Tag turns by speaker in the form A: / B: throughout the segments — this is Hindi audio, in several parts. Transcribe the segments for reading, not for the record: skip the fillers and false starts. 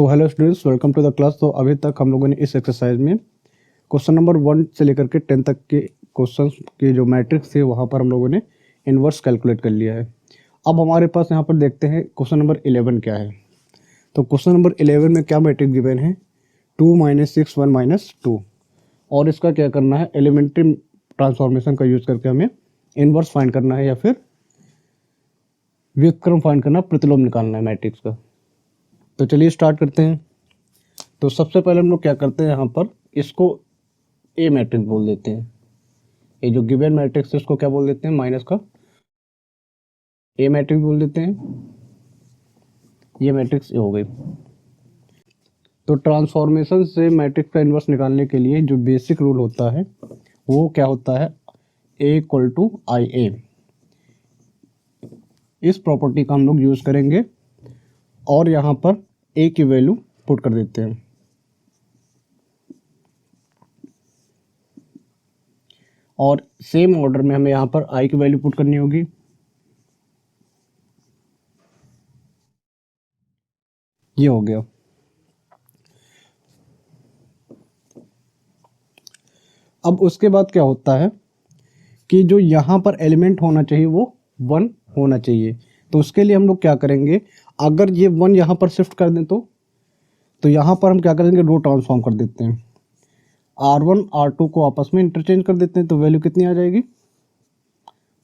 A: तो hello students, welcome to the class. तो अभी तक हम लोगों ने इस एक्सरसाइज में क्वेश्चन नंबर 1 से लेकर के 10 तक के क्वेश्चंस के जो मैट्रिक्स थे वहाँ पर हम लोगों ने इन्वर्स कैलकुलेट कर लिया है। अब हमारे पास यहाँ पर देखते हैं क्वेश्चन नंबर 11 क्या है। तो क्वेश्चन नंबर 11 में क्या मैट्रिक्स गिवन है, 2 - 6 1 - 2, और इसका क्या करना है, एलिमेंट्री ट्रांसफॉर्मेशन का यूज़ करके हमें इन्वर्स फाइंड करना है या फिर व्युत्क्रम फाइंड करना, प्रतिलोम निकालना है मैट्रिक्स का। तो चलिए स्टार्ट करते हैं। तो सबसे पहले हम लोग क्या करते हैं, यहाँ पर इसको ए मैट्रिक्स बोल देते हैं। ये जो गिवन मैट्रिक्स है उसको क्या बोल देते हैं, माइनस का ए मैट्रिक्स बोल देते हैं। ये मैट्रिक्स ए हो गई। तो ट्रांसफॉर्मेशन से मैट्रिक्स का इन्वर्स निकालने के लिए जो बेसिक रूल होता है वो क्या होता है, ए इक्वल टू आई ए। इस प्रॉपर्टी का हम लोग यूज करेंगे और यहाँ पर ए की वैल्यू पुट कर देते हैं। और सेम ऑर्डर में हमें यहाँ पर आई की वैल्यू पुट करनी होगी। ये हो गया। अब उसके बाद क्या होता है कि जो यहाँ पर एलिमेंट होना चाहिए वो 1 होना चाहिए। तो उसके लिए हम लोग क्या करेंगे, अगर ये 1 यहाँ पर शिफ्ट कर दें तो यहाँ पर हम क्या करेंगे, रो ट्रांसफॉर्म कर देते हैं। R1 R2 को आपस में इंटरचेंज कर देते हैं। तो वैल्यू कितनी आ जाएगी,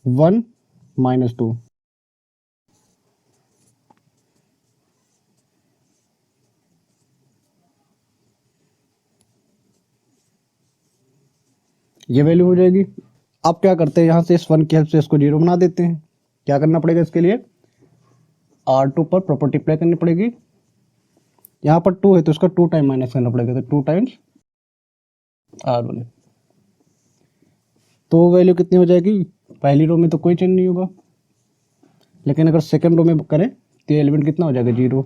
A: 1 - 2। ये वैल्यू हो जाएगी। अब क्या करते हैं, यहाँ से इस 1 की हेल्प से इसको 0 बना देते हैं। क्या करना पड़ेगा इसके लिए, R2 पर प्रॉपर्टी अप्लाई करनी पड़ेगी। यहाँ पर 2 है तो इसका 2 टाइम माइनस करना पड़ेगा, तो 2 टाइम्स R1। तो वैल्यू कितनी हो जाएगी, पहली रो में तो कोई चेंज नहीं होगा, लेकिन अगर सेकंड रो में करें तो एलिमेंट कितना हो जाएगा, 0।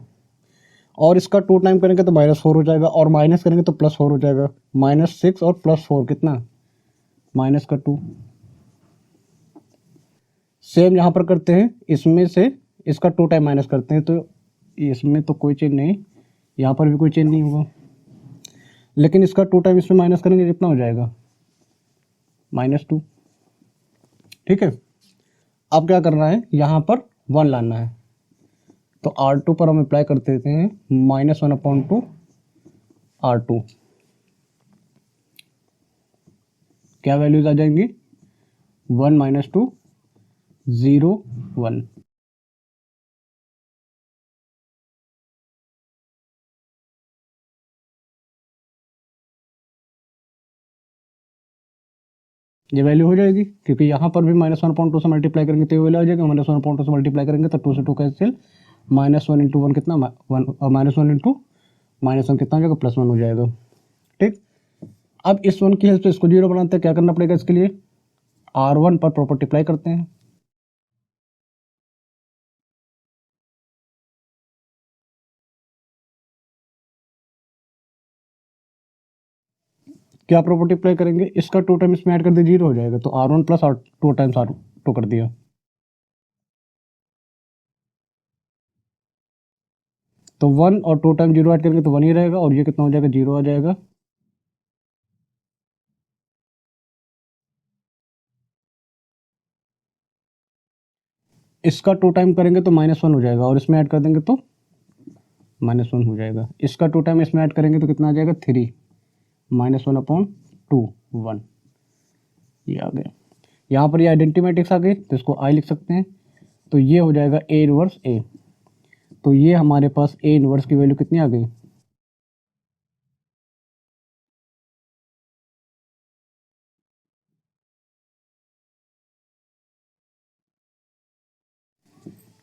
A: और इसका 2 टाइम करेंगे तो -4 हो जाएगा, और माइनस करेंगे तो +4 हो जाएगा। -6 और +4 कितना, -2। सेम यहाँ पर करते हैं, इसमें से इसका 2 टाइम माइनस करते हैं तो इसमें तो कोई चेंज नहीं, यहाँ पर भी कोई चेंज नहीं होगा, लेकिन इसका 2 टाइम इसमें माइनस करेंगे कितना हो जाएगा, -2। ठीक है। अब क्या करना है, यहाँ पर 1 लाना है। तो R2 पर हम अप्लाई कर देते हैं -1/2 R2। क्या वैल्यूज आ जाएंगी, 1 - 2 0 1। ये वैल्यू हो जाएगी, क्योंकि यहाँ पर भी -1/2 से मल्टीप्लाई करेंगे तो ये वैल्यू आ जाएगा। -1/2 से मल्टीप्लाई करेंगे तो 2 से 2 कैंसिल, -1 × 1 कितना, -1 -1 कितना हो जाएगा, +1 हो जाएगा। ठीक। अब इस 1 की हेल्प से इसको 0 बनाते हैं। क्या करना पड़ेगा इसके लिए, R1 पर प्रॉपर्टी अप्लाई करते हैं। क्या प्रॉपर्टी अप्लाई करेंगे, इसका 2 टाइम इसमें ऐड कर दिया, 0 हो जाएगा। तो R1 + 2 टाइम्स R2 कर दिया। तो 1 और 2 टाइम 0 ऐड करेंगे तो 1 ही रहेगा, और ये कितना हो जाएगा, 0 आ जाएगा। इसका 2 टाइम करेंगे तो -1 हो जाएगा, और इसमें ऐड कर देंगे तो -1 हो जाएगा। इसका 2 टाइम इसमें ऐड करेंगे तो कितना आ जाएगा, 3 -1/2 1। ये आ गया। यहाँ पर ये आइडेंटिटी मैट्रिक्स आ गई तो इसको आई लिख सकते हैं। तो ये हो जाएगा A इनवर्स A। तो ये हमारे पास A इनवर्स की वैल्यू कितनी आ गई,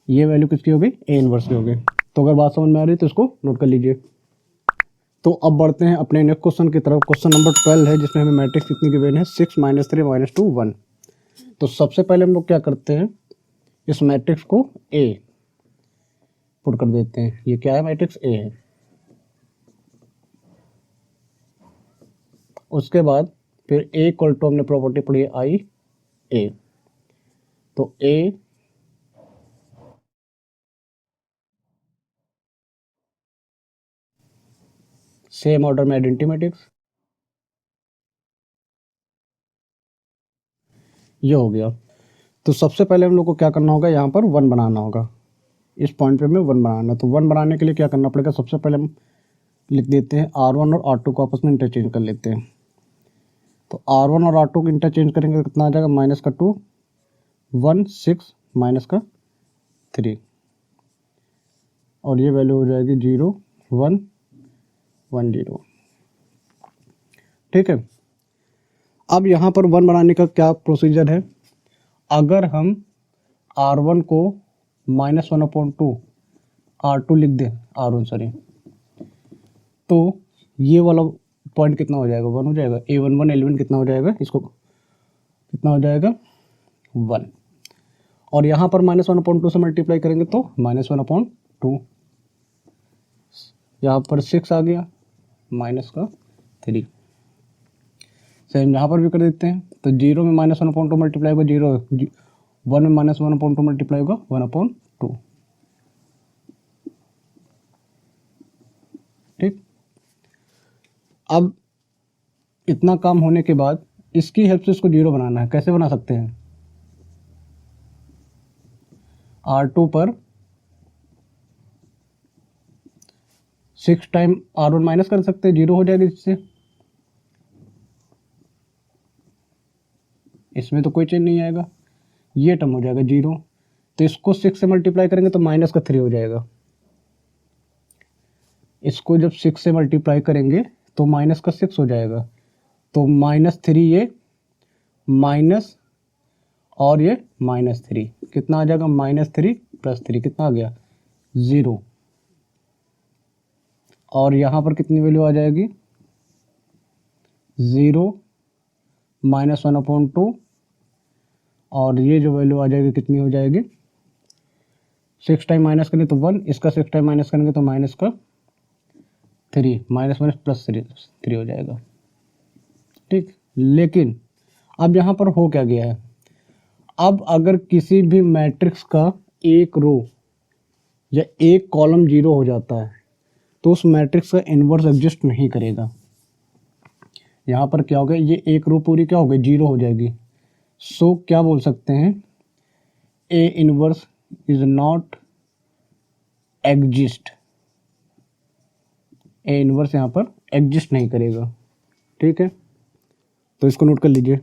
A: ये वैल्यू किसकी हो गई, A इनवर्स की हो गई। तो अगर बात समझ में आ रही है तो इसको नोट कर लीजिए। तो अब बढ़ते हैं अपने नेक्स्ट क्वेश्चन की तरफ। क्वेश्चन नंबर 12 है, जिसमें हमें मैट्रिक्स कितनी गिवन है, 6 - 3 - 2 1। तो सबसे पहले हम लोग क्या करते हैं, इस मैट्रिक्स को A पुट कर देते हैं। ये क्या है, मैट्रिक्स A है। उसके बाद फिर A इक्वल टू हमने प्रॉपर्टी पढ़ी है आई A। तो A सेम ऑर्डर में आइडेंटिटी मैट्रिक्स, ये हो गया। तो सबसे पहले हम लोग को क्या करना होगा, यहाँ पर 1 बनाना होगा। इस पॉइंट पे हमें 1 बनाना है। तो 1 बनाने के लिए क्या करना पड़ेगा, सबसे पहले हम लिख देते हैं R1 और R2 को आपस में इंटरचेंज कर लेते हैं। तो R1 और R2 को इंटरचेंज करेंगे तो कितना आ जाएगा, -2 1 6 -3, और ये वैल्यू हो जाएगी 0 1 1 0। ठीक है। अब यहाँ पर 1 बनाने का क्या प्रोसीजर है, अगर हम R1 को -1/2 R2 लिख दें, R1 सॉरी, तो ये वाला पॉइंट कितना हो जाएगा, 1 हो जाएगा। A11 L1 कितना हो जाएगा, इसको कितना हो जाएगा 1, और यहाँ पर -1/2 से मल्टीप्लाई करेंगे तो -1/2, यहाँ पर 6 आ गया -3। सेम यहाँ पर भी कर देते हैं। तो 0 में -1/2 मल्टीप्लाई होगा 0, 1 में -1/2 मल्टीप्लाई होगा 1/2। ठीक। अब इतना काम होने के बाद इसकी हेल्प से इसको 0 बनाना है। कैसे बना सकते हैं, R2 पर 6 टाइम R1 माइनस कर सकते हैं, 0 हो जाएगा इससे। इसमें तो कोई चेंज नहीं आएगा, ये टर्म हो जाएगा 0। तो इसको 6 से मल्टीप्लाई करेंगे तो -3 हो जाएगा। इसको जब 6 से मल्टीप्लाई करेंगे तो -6 हो जाएगा। तो -3 ये माइनस और ये -3, कितना आ जाएगा, -3 + 3 कितना आ गया 0। और यहाँ पर कितनी वैल्यू आ जाएगी, 0 -1/2, और ये जो वैल्यू आ जाएगी कितनी हो जाएगी, 6 टाइम माइनस करेंगे तो 1, इसका 6 टाइम माइनस करेंगे तो -3, -3 हो जाएगा। ठीक। लेकिन अब यहाँ पर हो क्या गया है, अब अगर किसी भी मैट्रिक्स का एक रो या एक कॉलम 0 हो जाता है तो उस मैट्रिक्स का इन्वर्स एग्जिस्ट नहीं करेगा। यहाँ पर क्या हो गया, ये एक रो पूरी क्या हो गई, 0 हो जाएगी। सो क्या बोल सकते हैं, A inverse is not exist, A inverse यहाँ पर एग्जिस्ट नहीं करेगा। ठीक है, तो इसको नोट कर लीजिए।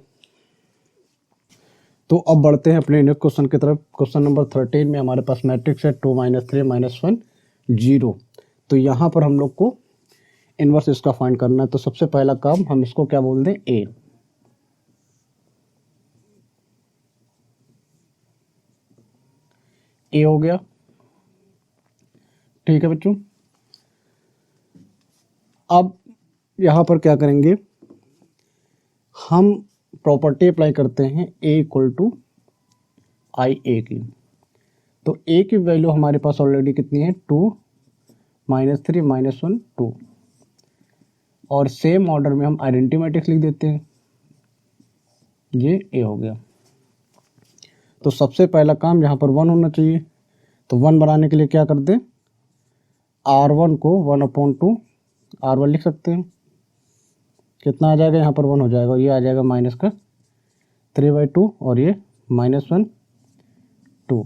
A: तो अब बढ़ते हैं अपने नेक्स्ट क्वेश्चन की तरफ। क्वेश्चन नंबर 13 में हमारे पास मैट्रिक्स है 2 -3 -1 0। तो यहाँ पर हम लोग को इनवर्स इसका फाइंड करना है। तो सबसे पहला काम हम इसको क्या बोल दें, ए। ए हो गया। ठीक है बच्चों, अब यहाँ पर क्या करेंगे, हम प्रॉपर्टी अप्लाई करते हैं A = IA की। तो A की वैल्यू हमारे पास ऑलरेडी कितनी है, 2 -3 -1 2, और सेम ऑर्डर में हम आइडेंटिटी मैट्रिक्स लिख देते हैं। ये A हो गया। तो सबसे पहला काम यहाँ पर 1 होना चाहिए। तो 1 बनाने के लिए क्या कर दें, R1 को 1/2 R1 लिख सकते हैं। कितना आ जाएगा, यहाँ पर 1 हो जाएगा, ये आ जाएगा -3/2, और ये -1 2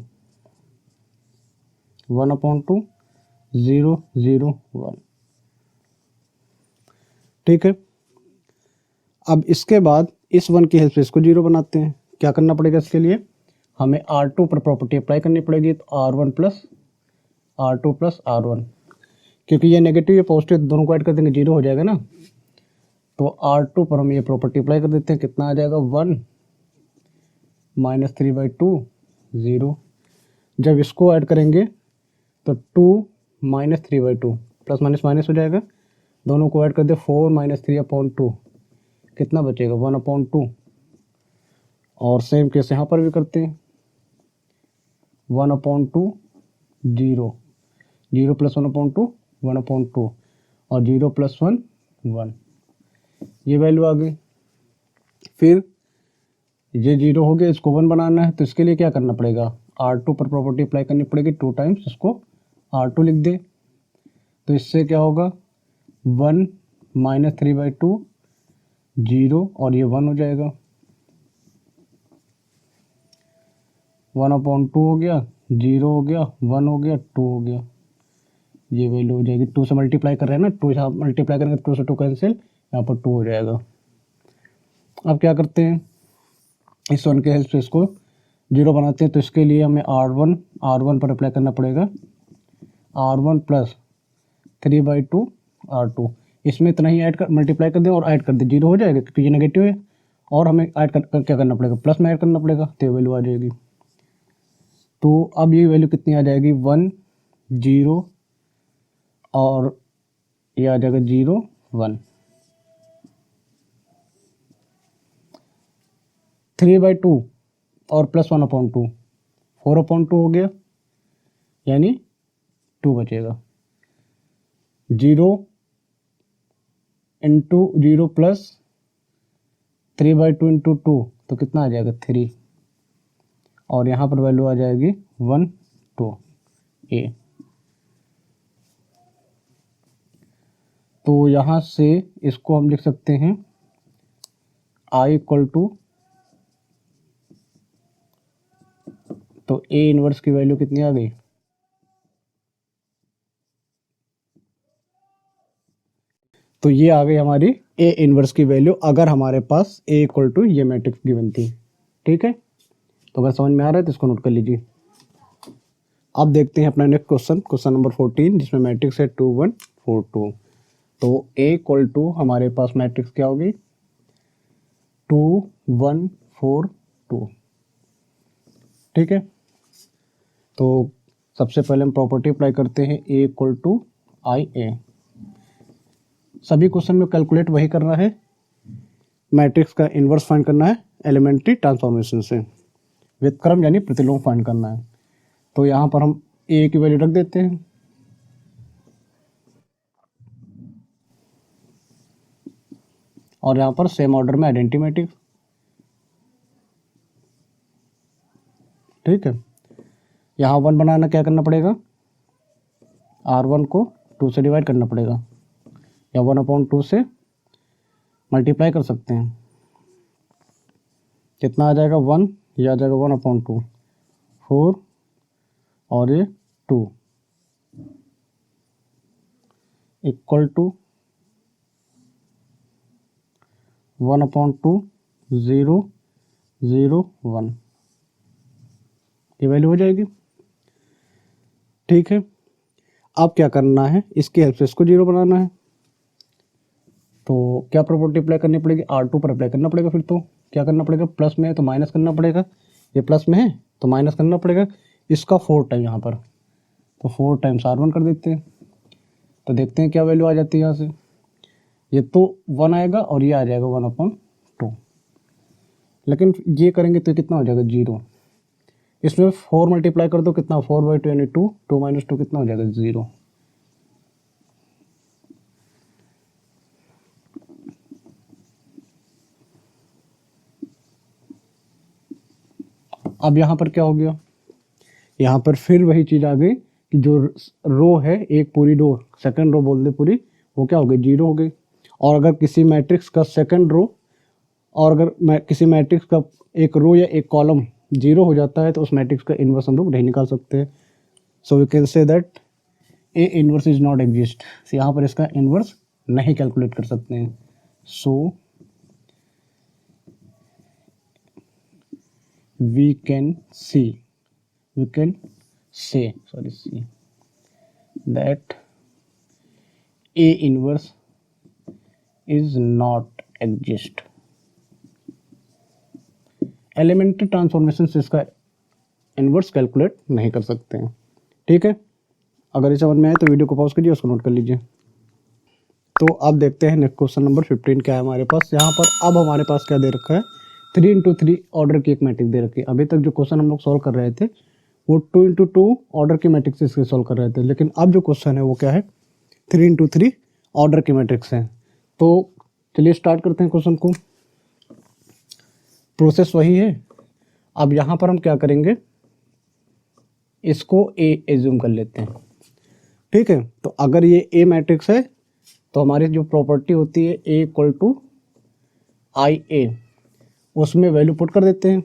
A: 1/2 0 0 1। ठीक है। अब इसके बाद इस 1 की हेल्प से इसको 0 बनाते हैं। क्या करना पड़ेगा इसके लिए, हमें R2 पर प्रॉपर्टी अप्लाई करनी पड़ेगी। तो R1 + R2 + R1, क्योंकि ये नेगेटिव या पॉजिटिव दोनों को ऐड कर देंगे 0 हो जाएगा ना। तो R2 पर हम ये प्रॉपर्टी अप्लाई कर देते हैं। कितना आ जाएगा, 1 -3/2 0। जब इसको ऐड करेंगे तो 2 -3/2 प्लस माइनस माइनस हो जाएगा, दोनों को ऐड कर दे 4 -3/2, कितना बचेगा 1/2। और सेम केस यहाँ पर भी करते हैं, 1/2 0 0 + 1/2 1/2, और 0 + 1 1, ये वैल्यू आ गई। फिर ये 0 हो गया, इसको 1 बनाना है। तो इसके लिए क्या करना पड़ेगा, R2 पर प्रॉपर्टी अप्लाई करनी पड़ेगी, 2 टाइम्स इसको R2 लिख दे। तो इससे क्या होगा, 1 माइनस 3/2 0 और ये 1 हो जाएगा, 1/2 हो गया, 0 हो गया, 1 हो गया, 2 हो गया, ये वैल्यू हो जाएगी। 2 से मल्टीप्लाई कर रहे हैं ना, 2 से मल्टीप्लाई करेंगे 2 से 2 कैंसिल, यहाँ पर 2 हो जाएगा। अब क्या करते हैं, इस 1 के हेल्प से इसको 0 बनाते हैं। तो इसके लिए हमें R1 पर अप्लाई करना पड़ेगा, R1 प्लस 3/2 R2। इसमें इतना ही ऐड कर मल्टीप्लाई कर दें और ऐड कर दें, 0 हो जाएगा क्योंकि ये नेगेटिव है, और हमें ऐड कर क्या करना पड़ेगा, प्लस में ऐड करना पड़ेगा, तो ये वैल्यू आ जाएगी। तो अब ये वैल्यू कितनी आ जाएगी, 1 0 और ये आ जाएगा 0 1। 3/2 और प्लस 1/2 4/2 हो गया, यानी 2 बचेगा। 0 इंटू 0 प्लस 3/2 इंटू 2 तो कितना आ जाएगा 3, और यहाँ पर वैल्यू आ जाएगी 1 2 ए। तो यहाँ से इसको हम लिख सकते हैं I इक्वल टू, तो ए इनवर्स की वैल्यू कितनी आ गई, तो ये आ गई हमारी ए इनवर्स की वैल्यू, अगर हमारे पास ए इक्वल टू ये मैट्रिक्स गिवन थी। ठीक है, तो अगर समझ में आ रहा है तो इसको नोट कर लीजिए। अब देखते हैं अपना नेक्स्ट क्वेश्चन, क्वेश्चन नंबर 14, जिसमें मैट्रिक्स है 2 1 4 2। तो ए इक्वल टू हमारे पास मैट्रिक्स क्या होगी, 2 1 4 2। ठीक है, तो सबसे पहले हम प्रॉपर्टी अप्लाई करते हैं, ए इक्वल टू आई ए। सभी क्वेश्चन में कैलकुलेट वही करना है, मैट्रिक्स का इन्वर्स फाइंड करना है एलिमेंट्री ट्रांसफॉर्मेशन से, व्युत्क्रम यानी प्रतिलोम फाइंड करना है। तो यहाँ पर हम ए की वैल्यू रख देते हैं, और यहाँ पर सेम ऑर्डर में आइडेंटिटी मैट्रिक्स। ठीक है, यहाँ 1 बनाना क्या करना पड़ेगा, R1 को 2 से डिवाइड करना पड़ेगा, या 1/2 से मल्टीप्लाई कर सकते हैं। कितना आ जाएगा 1, यह आ जाएगा 1/2 4 और ये 2 इक्वल टू 1/2 0 0 1, ये वैल्यू हो जाएगी। ठीक है, अब क्या करना है, इसकी हेल्प से इसको 0 बनाना है। तो क्या प्रॉपर्टी अप्लाई करनी पड़ेगी, R2 पर अप्लाई करना पड़ेगा। फिर तो क्या करना पड़ेगा, प्लस में है तो माइनस करना पड़ेगा, ये प्लस में है तो माइनस करना पड़ेगा, इसका 4 टाइम यहाँ पर, तो 4 टाइम्स R1 कर देते हैं। तो देखते हैं क्या वैल्यू आ जाती है यहाँ से, ये तो 1 आएगा और ये आ जाएगा 1/2, लेकिन ये करेंगे तो कितना हो जाएगा 0। इसमें 4 मल्टीप्लाई कर दो, कितना 4/2 यानी 2, 2 माइनस 2 कितना हो जाएगा 0। अब यहाँ पर क्या हो गया, यहाँ पर फिर वही चीज़ आ गई कि जो रो है, एक पूरी रो, सेकंड रो बोल दे पूरी, वो क्या हो गई 0 हो गई। और अगर किसी मैट्रिक्स का सेकंड रो, और अगर किसी मैट्रिक्स का एक रो या एक कॉलम 0 हो जाता है तो उस मैट्रिक्स का इन्वर्स हम लोग नहीं निकाल सकते। So we can say that A inverse is not exist, यहाँ पर इसका इन्वर्स नहीं कैलकुलेट कर सकते हैं। So we can say that A inverse is not exist। Elementary transformation से इसका इन्वर्स कैलकुलेट नहीं कर सकते हैं। ठीक है, अगर ये समझ में आए तो वीडियो को पॉज कीजिए, उसको नोट कर लीजिए। तो अब देखते हैं नेक्स्ट क्वेश्चन नंबर 15 क्या है हमारे पास। यहाँ पर अब हमारे पास क्या दे रखा है, 3x3 ऑर्डर की एक मैट्रिक्स दे रखी है। अभी तक जो क्वेश्चन हम लोग सॉल्व कर रहे थे वो 2x2 ऑर्डर की मैट्रिक्स इसके सॉल्व कर रहे थे, लेकिन अब जो क्वेश्चन है वो क्या है, 3x3 ऑर्डर की मैट्रिक्स है। तो चलिए स्टार्ट करते हैं क्वेश्चन को। प्रोसेस वही है। अब यहाँ पर हम क्या करेंगे, इसको ए एज्यूम कर लेते हैं। ठीक है, तो अगर ये ए मैट्रिक्स है तो हमारी जो प्रॉपर्टी होती है ए इक्वल टू आई ए, उसमें वैल्यू पुट कर देते हैं।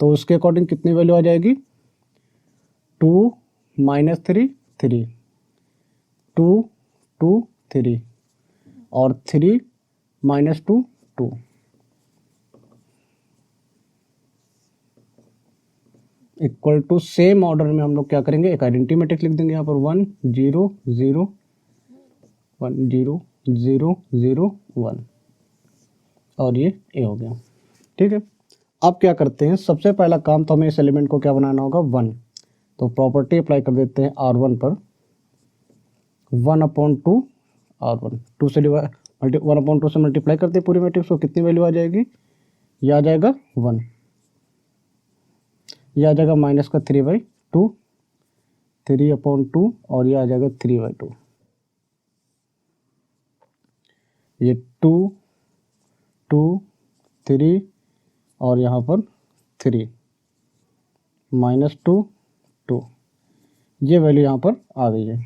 A: तो उसके अकॉर्डिंग कितनी वैल्यू आ जाएगी, 2 माइनस 3 3, 2 2 3 और 3 minus 2 2। Equal to same order में हम लोग क्या करेंगे, एक आइडेंटिटी मैट्रिक्स लिख देंगे यहाँ पर 1 0 0 1 0 0 0 1 और ये ए हो गया। ठीक है, अब क्या करते हैं, सबसे पहला काम तो हमें इस एलिमेंट को क्या बनाना होगा, 1। तो प्रॉपर्टी अप्लाई कर देते हैं R1 पर, 1/2 R1, 2 से 1/2 से मल्टीप्लाई करते हैं पूरी मैट्रिक्स को, कितनी वैल्यू आ जाएगी, ये आ जाएगा 1, ये आ जाएगा माइनस का 3/2, 3/2 और ये आ जाएगा 3/2, ये 2 2 3 और यहाँ पर 3 माइनस 2 2, ये वैल्यू यहाँ पर आ गई है।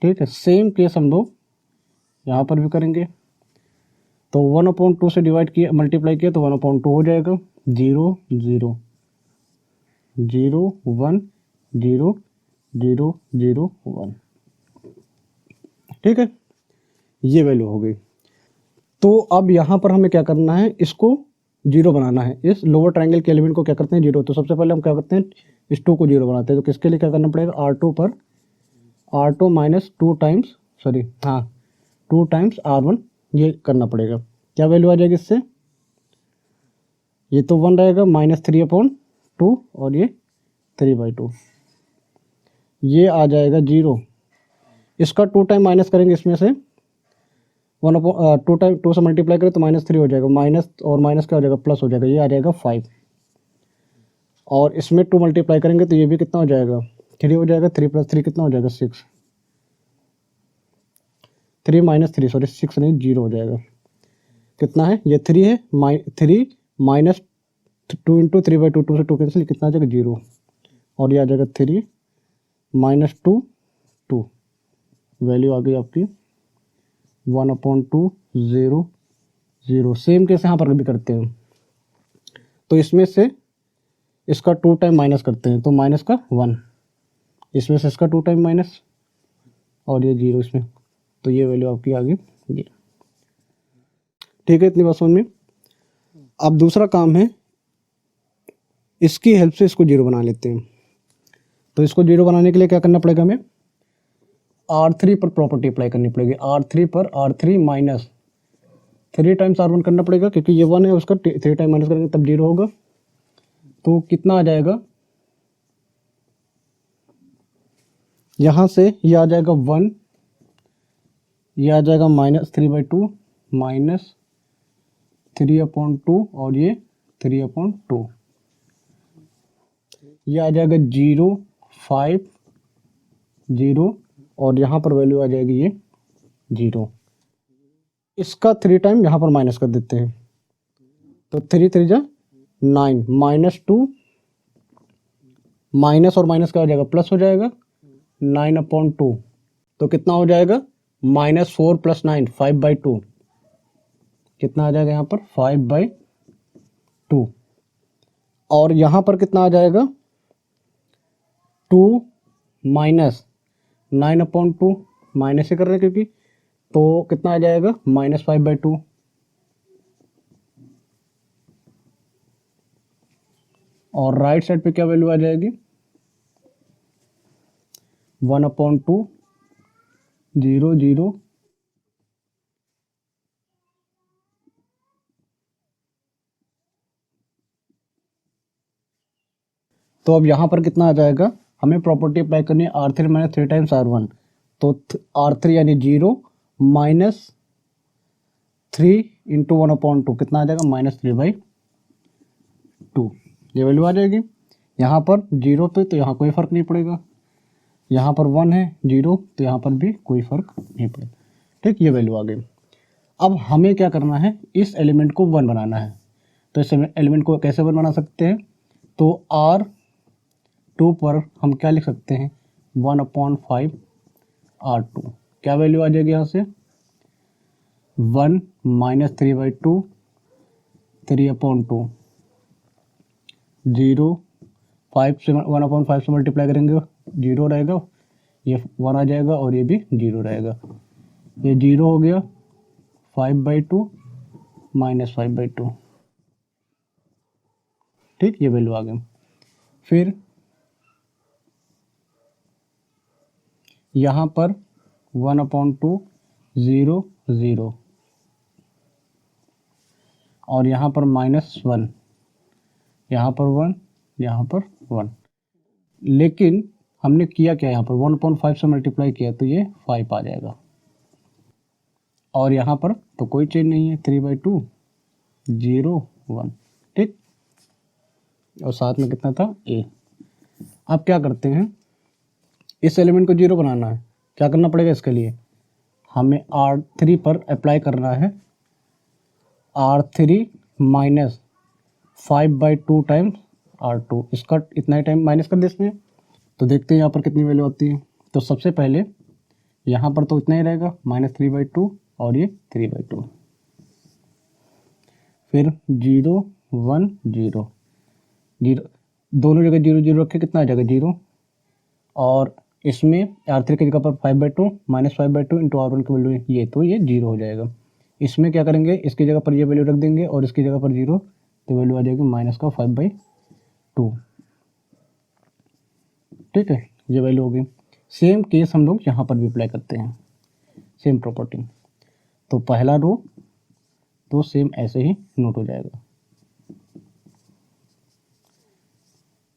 A: ठीक है, सेम केस हम लोग यहाँ पर भी करेंगे। तो 1/2 से डिवाइड किया, मल्टीप्लाई किया तो 1/2 हो जाएगा, 0 0 0 1 0 0 0 1। ठीक है, ये वैल्यू हो गई। तो अब यहाँ पर हमें क्या करना है, इसको 0 बनाना है। इस लोअर ट्रायंगल के एलिमेंट को क्या करते हैं, 0। तो सबसे पहले हम क्या करते हैं, इस 2 को 0 बनाते हैं। तो किसके लिए क्या करना पड़ेगा, R2 पर R2 minus 2 times 2 times R1, ये करना पड़ेगा। क्या वैल्यू आ जाएगी इससे, ये तो 1 रहेगा, माइनस 3/2 और ये 3/2, ये आ जाएगा 0। इसका 2 टाइम माइनस करेंगे, इसमें से 2 टाइम 2 से मल्टीप्लाई करें तो -3 हो जाएगा, माइनस और माइनस क्या हो जाएगा, प्लस हो जाएगा, ये आ जाएगा 5। और इसमें 2 मल्टीप्लाई करेंगे तो ये भी कितना हो जाएगा, 3 हो जाएगा, 3 + 3 कितना हो जाएगा, 6, 3 - 3 सॉरी 6 नहीं 0 हो जाएगा। कितना है, ये 3 है, 3 माइनस 2 × 3/2, 2 से 2 कैंसिल, कितना आ जाएगा 0 और ये आ जाएगा 3 - 2 2, वैल्यू आ गई आपकी 1/2 0 0। सेम केस यहाँ पर भी करते हैं। तो इसमें से इसका 2 टाइम माइनस करते हैं, तो माइनस का 1, इसमें से इसका 2 टाइम माइनस और ये 0 इसमें, तो ये वैल्यू आपकी आ गई ये। ठीक है, इतनी बात समझ में। अब दूसरा काम है, इसकी हेल्प से इसको 0 बना लेते हैं। तो इसको 0 बनाने के लिए क्या करना पड़ेगा, हमें R3 पर प्रॉपर्टी अप्लाई करनी पड़ेगी। R3 पर R3 माइनस 3 टाइम्स R1 करना पड़ेगा, क्योंकि ये 1 है, उसका 3 टाइम माइनस करेंगे तब 0 होगा। तो कितना आ जाएगा, यहाँ से ये आ जाएगा 1, ये आ जाएगा -3/2 माइनस 3/2 और ये 3/2, ये आ जाएगा 0 5 0 और यहाँ पर वैल्यू आ जाएगी ये 0। इसका 3 टाइम यहाँ पर माइनस कर देते हैं, तो 3 3 जा 9, -2 माइनस और माइनस क्या हो जाएगा, प्लस हो जाएगा, 9/2, तो कितना हो जाएगा, -4 + 9 5/2, कितना आ जाएगा यहाँ पर 5/2। और यहाँ पर कितना आ जाएगा, 2 माइनस 9/2, माइनस ही कर रहे हैं क्योंकि, तो कितना आ जाएगा -5/2। और राइट साइड पे क्या वैल्यू आ जाएगी, 1/2 0 0 तो अब यहाँ पर कितना आ जाएगा, हमें प्रॉपर्टी अप्लाई करनी है R3 - 3 टाइम्स R1। तो R3 यानी 0 माइनस 3 × 1/2 कितना आ जाएगा, -3/2, ये वैल्यू आ जाएगी। यहाँ पर 0 पे तो यहाँ कोई फ़र्क नहीं पड़ेगा, यहाँ पर 1 है 0 तो यहाँ पर भी कोई फ़र्क नहीं पड़ेगा। ठीक, ये वैल्यू आ गई। अब हमें क्या करना है, इस एलिमेंट को 1 बनाना है। तो इस एलिमेंट को कैसे 1 बना सकते हैं, तो R2 पर हम क्या लिख सकते हैं, 1/5 R2, क्या वैल्यू आ जाएगी यहाँ से 1 माइनस 3/2 3/2 0 5 से 1/5 से मल्टीप्लाई करेंगे 0 रहेगा, ये 1 आ जाएगा और ये भी 0 रहेगा, ये 0 हो गया 5/2 माइनस 5/2। ठीक, ये वैल्यू आ गई। फिर यहाँ पर 1/2 0 0 और यहाँ पर -1, यहाँ पर 1, यहाँ पर 1, लेकिन हमने किया क्या, यहाँ पर 1/5 से मल्टीप्लाई किया तो ये 5 आ जाएगा, और यहाँ पर तो कोई चेंज नहीं है 3/2 0 1। ठीक, और साथ में कितना था a। अब क्या करते हैं, इस एलिमेंट को 0 बनाना है, क्या करना पड़ेगा, इसके लिए हमें R3 पर अप्लाई करना है R3 माइनस 5/2 टाइम्स R2, इसका इतना ही टाइम माइनस कर दे इसमें, तो देखते हैं यहाँ पर कितनी वैल्यू आती है। तो सबसे पहले यहाँ पर तो इतना ही रहेगा -3/2 और ये 3/2, फिर 0 1 0 0, दोनों जगह 0 0 रखे कितना आ जाएगा 0, और इसमें R3 की जगह पर 5/2 माइनस 5/2 इंटू R1 की वैल्यू ये, तो ये 0 हो जाएगा। इसमें क्या करेंगे, इसकी जगह पर ये वैल्यू रख देंगे और इसकी जगह पर 0, तो वैल्यू आ जाएगी माइनस का 5/2। ठीक है, ये वैल्यू होगी। सेम केस हम लोग यहाँ पर भी अप्लाई करते हैं, सेम प्रॉपर्टी। तो पहला रो तो सेम ऐसे ही नोट हो जाएगा।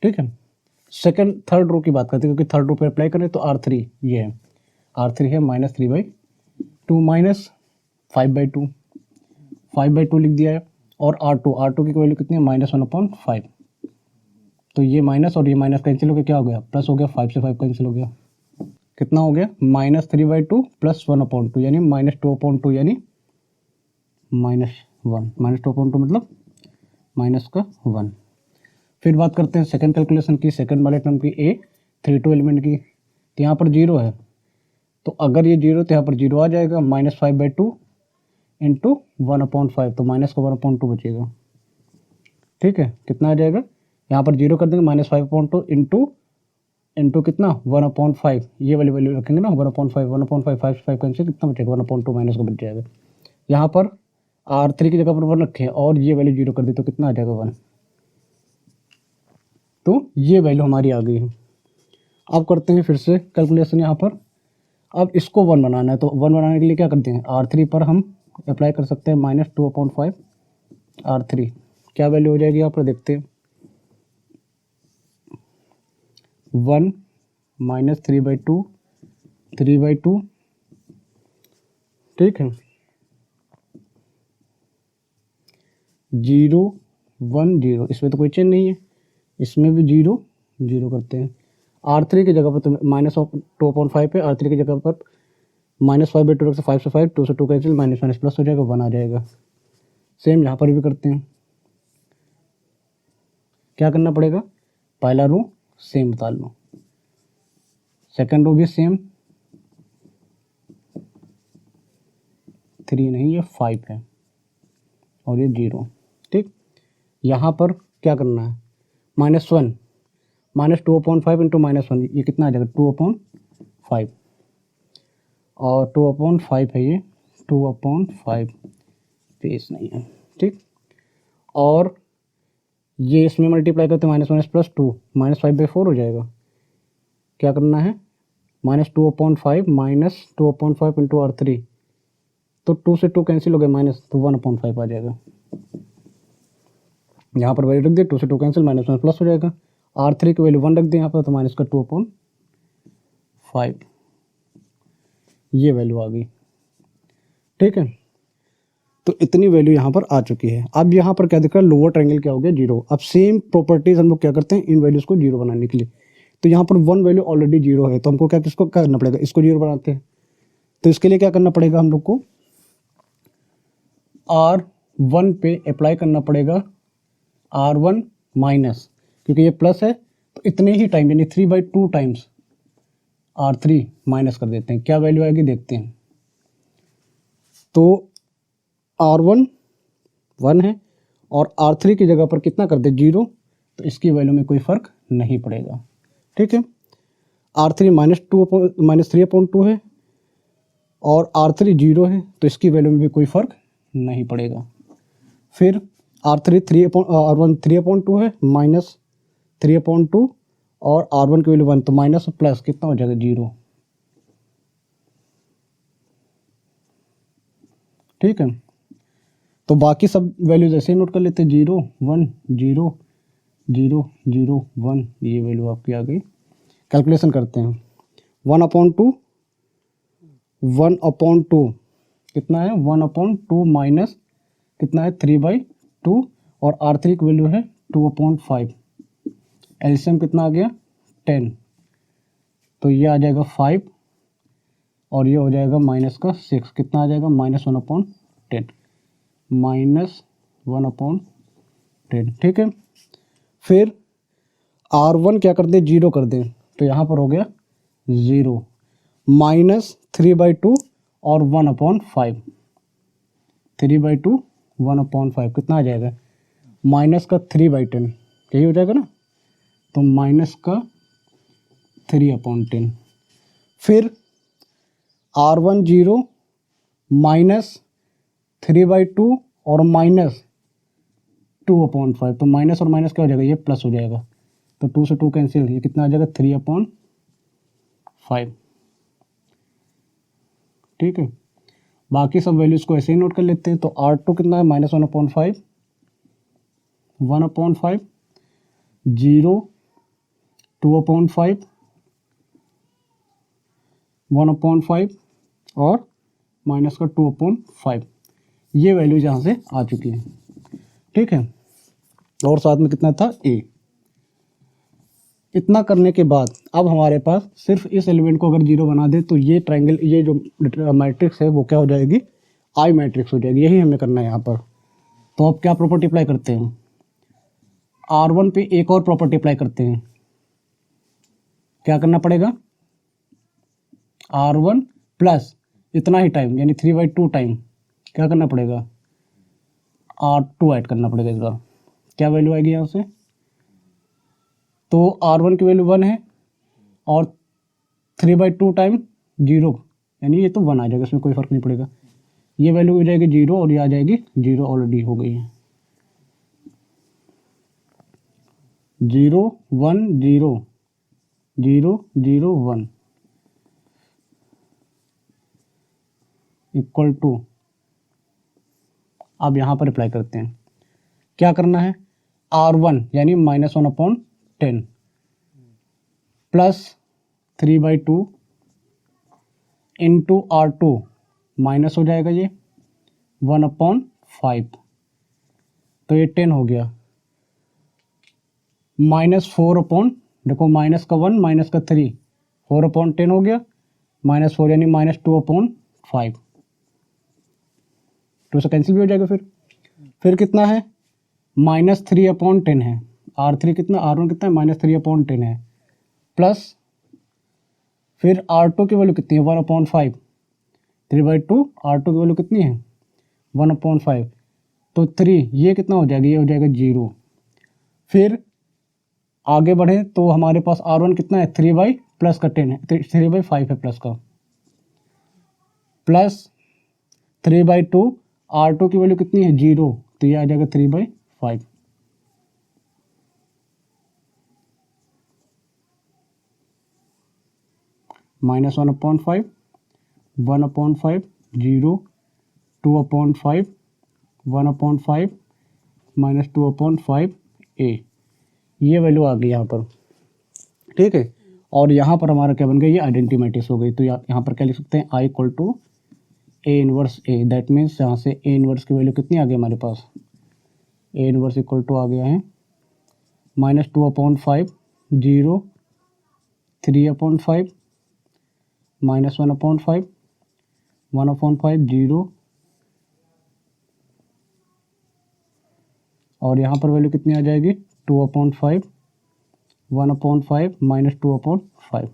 A: ठीक है, सेकंड थर्ड रो की बात करते हैं, क्योंकि थर्ड रो पे अप्लाई करें तो R3 ये है, R3 है -3/2 माइनस 5/2, 5/2 लिख दिया है, और R2 की वैल्यू कितनी है -1/5, तो ये माइनस और ये माइनस कैंसिल हो गया, क्या हो गया प्लस हो गया, 5 से 5 कैंसिल हो गया, कितना हो गया -3/2 प्लस 1/2 यानी -2/2 यानी -1, -2/2 मतलब माइनस का 1। फिर बात करते हैं सेकंड कैलकुलेशन की, सेकंड वाले टर्म की A32 एलिमेंट की, तो यहाँ पर 0 है, तो अगर ये 0 तो यहाँ पर 0 आ जाएगा, -5/2 इंटू 1/5, तो माइनस का 1/2 बचेगा। ठीक है, कितना आ जाएगा, यहाँ पर 0 कर देंगे -5/2 इंटू कितना 1/5, ये वाली वैल्यू रखेंगे ना 1/5 5 से 5 कैंसिल, कितना बचेगा 1/2 माइनस का बच जाएगा। यहाँ पर R3 की जगह पर 1 रखें और ये वैल्यू 0 कर दी, तो कितना आ जाएगा 1, तो ये वैल्यू हमारी आ गई है। अब करते हैं फिर से कैलकुलेशन यहाँ पर, अब इसको 1 बनाना है, तो 1 बनाने के लिए क्या करते हैं, R3 पर हम अप्लाई कर सकते हैं -2/5 R3, क्या वैल्यू हो जाएगी यहाँ पर देखते हैं, 1 माइनस 3/2 3/2। ठीक है, 0 1 0, इसमें तो कोई चेंज नहीं है, इसमें भी 0 0 करते हैं। R3 की जगह पर तो -2/5 है, R3 की जगह पर -5/2 रख से 5 से 5, 2 से 2 कैंसिल, माइनस माइनस प्लस हो जाएगा, 1 आ जाएगा। सेम यहाँ पर भी करते हैं, क्या करना पड़ेगा, पहला रो सेम बता लो, सेकंड रो भी सेम, 3 नहीं ये 5 है और ये 0। ठीक, यहाँ पर क्या करना है, -1 -2/5 इंटू -1, ये कितना आ जाएगा 2/5, और 2/5 है ये 2/5, पेस नहीं है। ठीक, और ये इसमें मल्टीप्लाई करते माइनस माइनस प्लस 2, -5/4 हो जाएगा। क्या करना है, -2/5 -2/5 इंटू R3, तो 2 से 2 कैंसिल हो गया माइनस, तो 1/5 आ जाएगा। यहाँ पर वैल्यू रख दिया, 2 से 2 कैंसिल, माइनस माइनस प्लस हो जाएगा। R3 की वैल्यू 1 रख दिया यहाँ पर, तो माइनस का 2/5, ये वैल्यू आ गई। ठीक है, तो इतनी वैल्यू यहाँ पर आ चुकी है। अब यहाँ पर क्या दिख रहा है, लोअर ट्रायंगल क्या हो गया 0। अब सेम प्रॉपर्टीज हम लोग क्या करते हैं इन वैल्यूज़ को 0 बनाने के लिए, तो यहाँ पर 1 वैल्यू ऑलरेडी 0 है, तो हमको क्या किसको क्या करना पड़ेगा, इसको 0 बनाते हैं। तो इसके लिए क्या करना पड़ेगा, हम लोग को R1 पे अप्लाई करना पड़ेगा R1 माइनस, क्योंकि ये प्लस है तो इतने ही टाइम यानी 3/2 टाइम्स R3 माइनस कर देते हैं, क्या वैल्यू आएगी देखते हैं। तो R1 1 है और R3 की जगह पर कितना कर दे 0, तो इसकी वैल्यू में कोई फ़र्क नहीं पड़ेगा। ठीक है, R3 -3/2 है और R3 0 है, तो इसकी वैल्यू में भी कोई फ़र्क नहीं पड़ेगा। फिर R1 3/2 है, -3/2 और R1 की वैल्यू 1, तो माइनस प्लस कितना हो जाएगा 0। ठीक है, तो बाकी सब वैल्यूज ऐसे ही नोट कर लेते हैं, 0 1 0 0 0 1, ये वैल्यू आपकी आ गई। कैलकुलेशन करते हैं, 1/2 कितना है, 1/2 माइनस कितना है 3/2 और R3 की वैल्यू है 2/5, एलसीएम कितना आ गया 10, तो ये आ जाएगा 5 और ये हो जाएगा माइनस का 6, कितना आ जाएगा -1/10, -1/10। ठीक है, फिर R1 क्या कर दे 0 कर दे, तो यहाँ पर हो गया 0, -3/2 और 1/5, 3/2 1/5 कितना आ जाएगा, माइनस का 3/10, यही हो जाएगा ना, तो माइनस का 3/10। फिर R1 0 -3/2 और -2/5, तो माइनस और माइनस क्या हो जाएगा, ये प्लस हो जाएगा, तो 2 से 2 कैंसिल, ये कितना आ जाएगा 3/5। ठीक है, बाकी सब वैल्यूज़ को ऐसे ही नोट कर लेते हैं। तो R2 कितना है -1/5, 1/5, 0 2/5, 1/5 और माइनस का 2/5, ये वैल्यूज यहाँ से आ चुकी है। ठीक है, और साथ में कितना था A। इतना करने के बाद अब हमारे पास सिर्फ इस एलिमेंट को अगर 0 बना दे तो ये ट्रायंगल, ये जो मैट्रिक्स है वो क्या हो जाएगी, आई मैट्रिक्स हो जाएगी। यही हमें करना है यहाँ पर। तो अब क्या प्रॉपर्टी अप्लाई करते हैं, R1 पे एक और प्रॉपर्टी अप्लाई करते हैं। क्या करना पड़ेगा, R1 प्लस इतना ही टाइम यानी 3/2 टाइम क्या करना पड़ेगा, R2 ऐड करना पड़ेगा। इस बार क्या वैल्यू आएगी यहाँ से, तो R1 की वैल्यू 1 है और 3/2 टाइम 0 यानी ये तो 1 आ जाएगा, इसमें कोई फ़र्क नहीं पड़ेगा। ये वैल्यू हो जाएगी 0 और ये आ जाएगी 0, ऑलरेडी हो गई है। 0 1 0 0 0 1 इक्वल टू, अब यहाँ पर अप्लाई करते हैं। क्या करना है, R1 यानी -1/10 प्लस 3/2 इंटू R2 माइनस हो जाएगा ये 1/5, तो ये 10 हो गया, -4 देखो माइनस का 1 माइनस का 3, 4/10 हो गया, -4 यानी -2/5, 2 से कैंसिल भी हो जाएगा। फिर कितना है, -3/10 है, R3 कितना, R1 कितना है -3/10 है, प्लस फिर R2 की वैल्यू कितनी है 1/5, 3/2 R2 की वैल्यू कितनी है 1/5, तो 3, ये कितना हो जाएगा, ये हो जाएगा 0। फिर आगे बढ़े तो हमारे पास R1 कितना है 3/10 है, 3/5 है प्लस का, प्लस 3/2 R2 की वैल्यू कितनी है 0, तो ये आ जाएगा 3/5। -1/5 1/5 0 2/5 1/5 -2/5 A, ये वैल्यू आ गई यहाँ पर। ठीक है, और यहाँ पर हमारा क्या बन गया, ये आइडेंटिटी मैट्रिक्स हो गई। तो यहाँ पर क्या लिख सकते हैं, I equal to A inverse A, that means यहाँ से A इनवर्स की वैल्यू कितनी आ गई हमारे पास, A इनवर्स इक्वल टू आ गया है -2/5 0 3/5 -1/5 1/5 0, और यहाँ पर वैल्यू कितनी आ जाएगी 2/5 1/5 -2/5।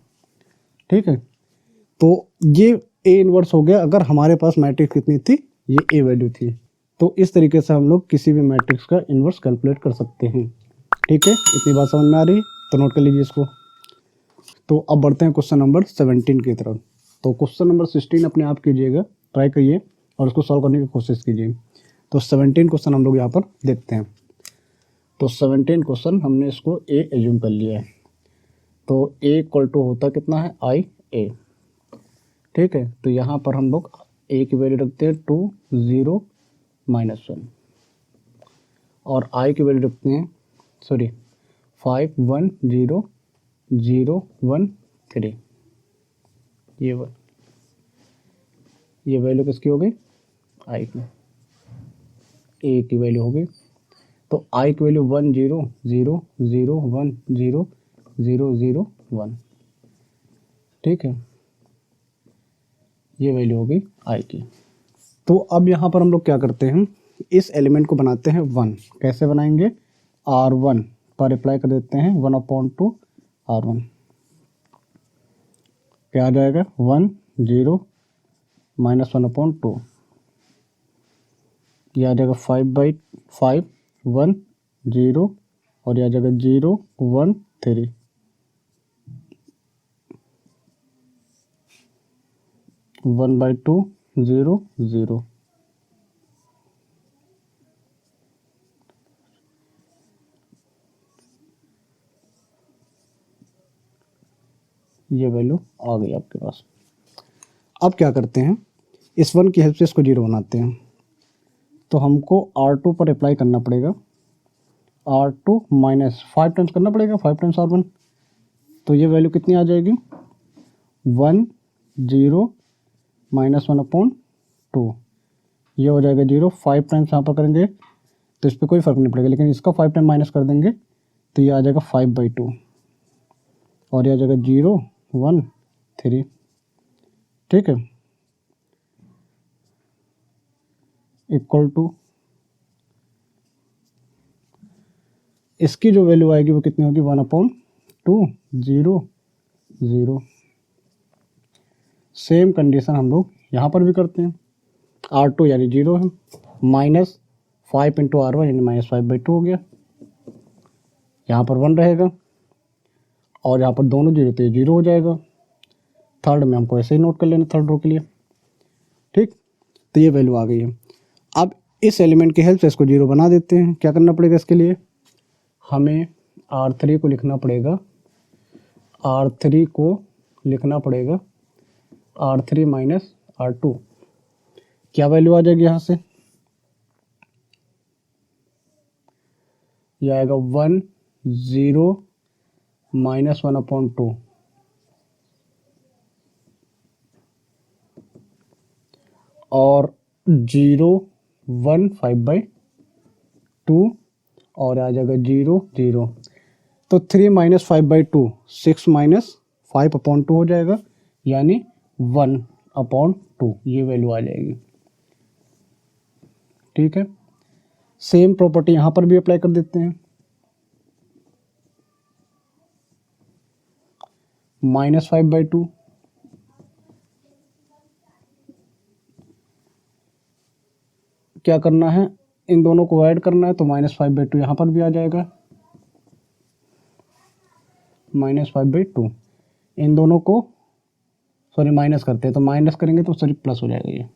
A: ठीक है, तो ये ए इनवर्स हो गया अगर हमारे पास मैट्रिक्स कितनी थी, ये ए वैल्यू थी। तो इस तरीके से हम लोग किसी भी मैट्रिक्स का इनवर्स कैलकुलेट कर सकते हैं। ठीक है, इतनी बात समझ में आ रही है तो नोट कर लीजिए इसको। तो अब बढ़ते हैं क्वेश्चन नंबर 17 की तरफ। तो क्वेश्चन नंबर 16 अपने आप कीजिएगा, ट्राई करिए और उसको सॉल्व करने की कोशिश कीजिए। तो 17 क्वेश्चन हम लोग यहाँ पर देखते हैं। तो 17 क्वेश्चन हमने इसको ए एज्यूम कर लिया है। तो ए इक्वल टू होता कितना है, आई ए। ठीक है, तो यहाँ पर हम लोग ए की वैल्यू रखते हैं 2 0 -1 और आई की वैल्यू रखते हैं 5 1 0 0 1 3। ये वैल्यू किसकी हो गई, आई की, ए की वैल्यू हो गई। तो आई की वैल्यू 1 0 0 0 1 0 0 0 1। ठीक है, ये वैल्यू हो गई आई की। तो अब यहाँ पर हम लोग क्या करते हैं, इस एलिमेंट को बनाते हैं 1। कैसे बनाएंगे, R1 पर अप्लाई कर देते हैं 1/2 R1। क्या आ जाएगा, 1 0 -1/2, यह आ जाएगा 5/5 1 0 और यह आ जाएगा 0 1 3। 1/2 0 0। ये वैल्यू आ गई आपके पास। अब क्या करते हैं, इस 1 की हेल्प से इसको 0 बनाते हैं। तो हमको R2 पर अप्लाई करना पड़ेगा, R2 -5 टाइम्स करना पड़ेगा, 5 टाइम्स R1। तो ये वैल्यू कितनी आ जाएगी, 1 0 -1/2। ये हो जाएगा 0। 5 टाइम्स यहाँ पर करेंगे तो इस पर कोई फ़र्क नहीं पड़ेगा, लेकिन इसका 5 टाइम माइनस कर देंगे तो ये आ जाएगा 5/2 और ये आ जाएगा 0 1 3। ठीक है, इक्वल टू इसकी जो वैल्यू आएगी वो कितनी होगी, 1/2 0 0। सेम कंडीशन हम लोग यहाँ पर भी करते हैं। R2 यानी 0 है, -5 × R1 यानी -5/2 हो गया। यहाँ पर 1 रहेगा और यहाँ पर दोनों 0 तो ये 0 हो जाएगा। थर्ड में हमको ऐसे ही नोट कर लेना, थर्ड रो के लिए। ठीक, तो ये वैल्यू आ गई है। अब इस एलिमेंट की हेल्प से इसको 0 बना देते हैं। क्या करना पड़ेगा इसके लिए, हमें R3 को लिखना पड़ेगा, R3 को लिखना पड़ेगा R3 - R2। क्या वैल्यू आ जाएगी यहाँ से, यह आएगा 1 0 -1/2 और 0 1 5/2 और आ जाएगा 0 0। तो 3 - 5/2 6 - 5/2 हो जाएगा, यानी 1/2 ये वैल्यू आ जाएगी। ठीक है, सेम प्रॉपर्टी यहाँ पर भी अप्लाई कर देते हैं। -5/2 क्या करना है, इन दोनों को ऐड करना है, तो -5/2 यहाँ पर भी आ जाएगा। -5/2 इन दोनों को माइनस करते हैं, तो माइनस करेंगे तो प्लस हो जाएगा ये,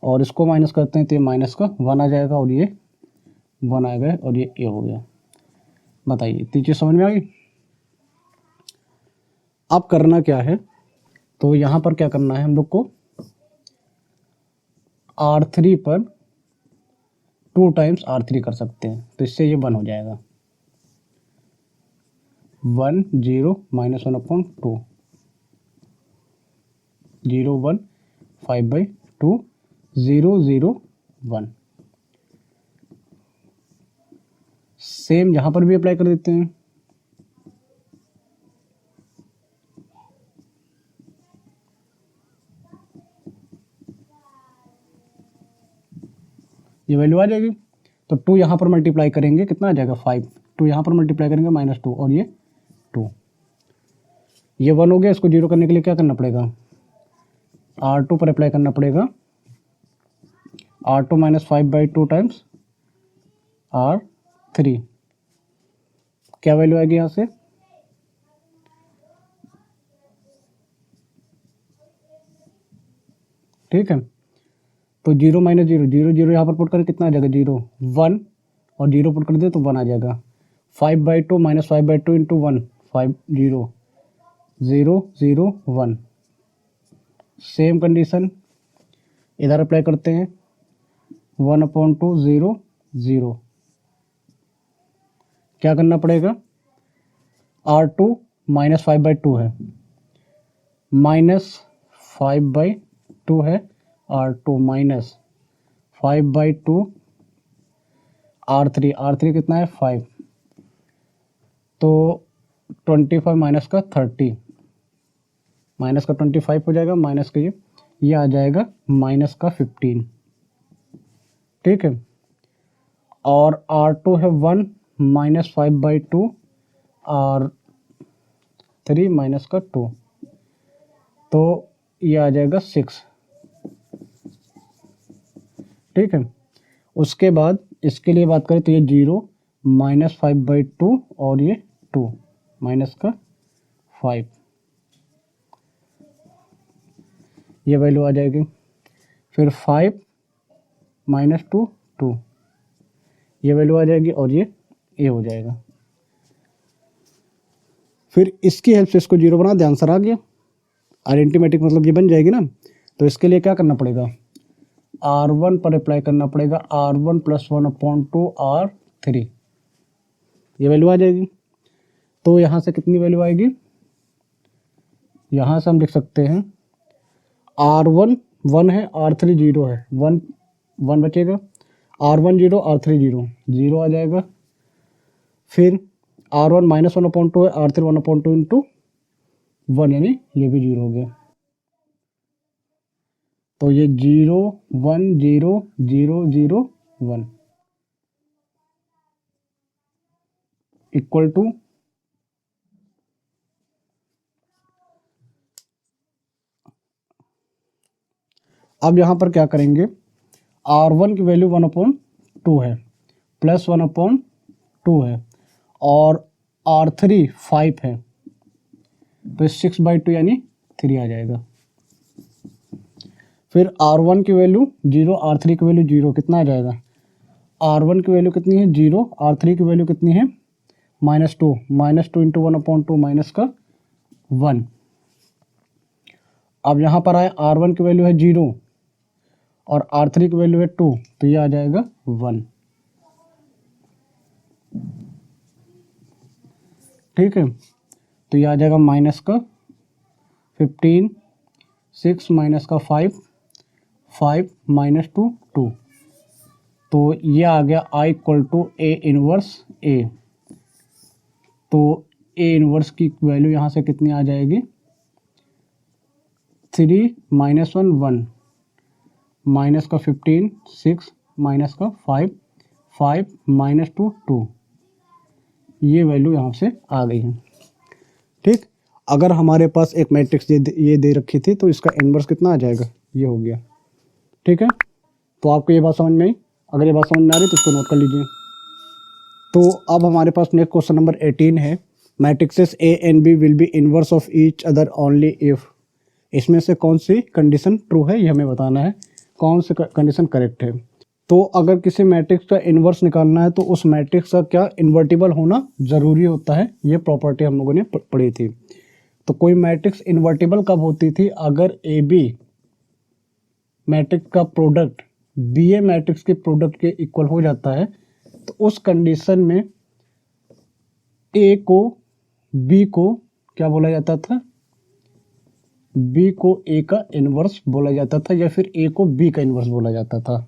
A: और इसको माइनस करते हैं तो ये माइनस का 1 आ जाएगा और ये 1 आ गया और ये हो गया। बताइए, इतनी चीज़ समझ में आ गई। अब करना क्या है, तो यहाँ पर क्या करना है, हम लोग को R3 पर 2 टाइम्स R3 कर सकते हैं, तो इससे ये 1 हो जाएगा। 1 0 -1/2 0 1 5/2 0 0 1। सेम यहाँ पर भी अप्लाई कर देते हैं। ये वैल्यू आ जाएगी। तो 2 यहाँ पर मल्टीप्लाई करेंगे, कितना आ जाएगा 5। 2 यहाँ पर मल्टीप्लाई करेंगे -2 और ये 2। ये 1 हो गया, इसको 0 करने के लिए क्या करना पड़ेगा, R2 पर अप्लाई करना पड़ेगा, R2 माइनस 5/2 टाइम्स R3, क्या वैल्यू आएगी यहाँ से, ठीक है। तो 0 माइनस 0, 0 0 यहाँ पर पुट करें, कितना आ जाएगा 0 1, और 0 पुट कर दे तो 1 आ जाएगा। 5/2 माइनस 5/2 इंटू 1, 5 0 0 0 1। सेम कंडीशन इधर अप्लाई करते हैं, 1/2 0 0। क्या करना पड़ेगा, R2 माइनस 5/2 है, माइनस 5/2 है, R2 माइनस 5/2 R3 कितना है 5, तो 25 माइनस का 30, माइनस का 25 हो जाएगा, माइनस का ये आ जाएगा माइनस का 15, ठीक है। और R2 है 1 माइनस 5/2 R3 माइनस का 2, तो ये आ जाएगा 6, ठीक है। उसके बाद इसके लिए बात करें तो ये 0 माइनस 5/2 और ये 2 माइनस का 5, ये वैल्यू आ जाएगी। फिर 5 माइनस 2 2, ये वैल्यू आ जाएगी, और ये हो जाएगा। फिर इसकी हेल्प से इसको 0 बना दे, आंसर आ गया। अरिथमेटिक मतलब ये बन जाएगी ना। तो इसके लिए क्या करना पड़ेगा, R1 पर अप्लाई करना पड़ेगा, R1 प्लस 1/2 R3, ये वैल्यू आ जाएगी। तो यहाँ से कितनी वैल्यू आएगी, यहाँ से हम लिख सकते हैं R1 1 है, R3 0 है, 1 बचेगा, R1 0 R3 0 0 आ जाएगा। फिर R1 माइनस 1/2 है, R3 1/2 इंटू 1, यानी ये भी 0 हो गया। तो ये 0 1 0 0 0 1 इक्वल टू अब यहाँ पर क्या करेंगे, R1 की वैल्यू 1/2 है, प्लस 1/2 है, और R3 5 है, तो 6/2 यानी 3 आ जाएगा। फिर R1 की वैल्यू 0, R3 की वैल्यू 0, कितना आ जाएगा, R1 की वैल्यू कितनी है 0, R3 की वैल्यू कितनी है -2 इंटू 1/2 माइनस का 1। अब यहाँ पर आए R1 की वैल्यू है 0 और R3 की वैल्यू है 2, तो ये आ जाएगा 1, ठीक है। तो ये आ जाएगा माइनस का 15, 6 माइनस का 5, 5 माइनस 2 2, तो ये आ गया I equal to A inverse A। तो A इनवर्स की वैल्यू यहाँ से कितनी आ जाएगी, 3 माइनस 1 1, माइनस का 15 6 माइनस का 5 5 माइनस 2 2, ये वैल्यू यहाँ से आ गई है, ठीक। अगर हमारे पास एक मैट्रिक्स ये दे रखी थी तो इसका इनवर्स कितना आ जाएगा, ये हो गया, ठीक है। तो आपको ये बात समझ में आई, अगर ये बात समझ में आ रही तो इसको नोट कर लीजिए। तो अब हमारे पास नेक्स्ट क्वेश्चन नंबर 18 है, matrixes A and B will be inverse of each other only if, इसमें से कौन सी कंडीशन ट्रू है ये हमें बताना है, कौन सी कंडीशन करेक्ट है। तो अगर किसी मैट्रिक्स का इन्वर्स निकालना है तो उस मैट्रिक्स का क्या इन्वर्टिबल होना ज़रूरी होता है, ये प्रॉपर्टी हम लोगों ने पढ़ी थी। तो कोई मैट्रिक्स इन्वर्टिबल कब होती थी, अगर AB मैट्रिक्स का प्रोडक्ट BA मैट्रिक्स के प्रोडक्ट के इक्वल हो जाता है, तो उस कंडीशन में A को B को क्या बोला जाता था, B को A का इन्वर्स बोला जाता था, या फिर A को B का इन्वर्स बोला जाता था।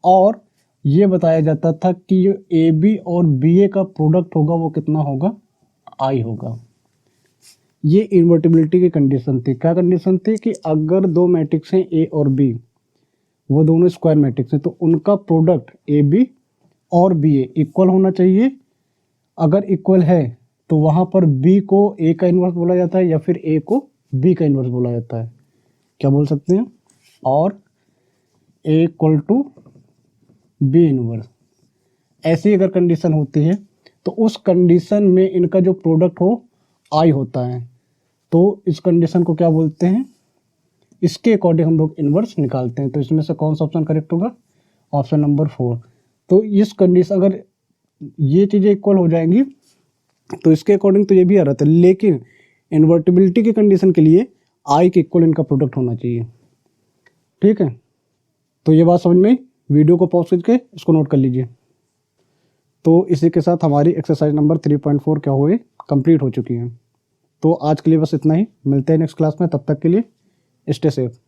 A: और ये बताया जाता था कि जो AB और BA का प्रोडक्ट होगा वो कितना होगा, I होगा। ये इन्वर्टिबिलिटी की कंडीशन थी। क्या कंडीशन थी कि अगर दो मैट्रिक्स हैं A और B, वो दोनों स्क्वायर मैट्रिक्स हैं, तो उनका प्रोडक्ट AB और BA इक्वल होना चाहिए। अगर इक्वल है तो वहाँ पर बी को ए का इन्वर्स बोला जाता है या फिर ए को बी का इन्वर्स बोला जाता है। क्या बोल सकते हैं? और ए इक्वल टू बी इन्वर्स। ऐसी अगर कंडीशन होती है तो उस कंडीशन में इनका जो प्रोडक्ट हो आई होता है, तो इस कंडीशन को क्या बोलते हैं? इसके अकॉर्डिंग हम लोग इन्वर्स निकालते हैं। तो इसमें से कौन सा ऑप्शन करेक्ट होगा? Option number 4। तो इस कंडीशन अगर ये चीज़ें इक्वल हो जाएंगी तो इसके अकॉर्डिंग तो ये भी आ रहा था, लेकिन इन्वर्टिबिलिटी की कंडीशन के लिए आई के इक्वल इनका प्रोडक्ट होना चाहिए। ठीक है, तो ये बात समझ में आई। वीडियो को पॉज करके इसको नोट कर लीजिए। तो इसी के साथ हमारी एक्सरसाइज नंबर 3.4 क्या हुई, कंप्लीट हो चुकी है। तो आज के लिए बस इतना ही, मिलते हैं नेक्स्ट क्लास में। तब तक के लिए स्टे सेफ।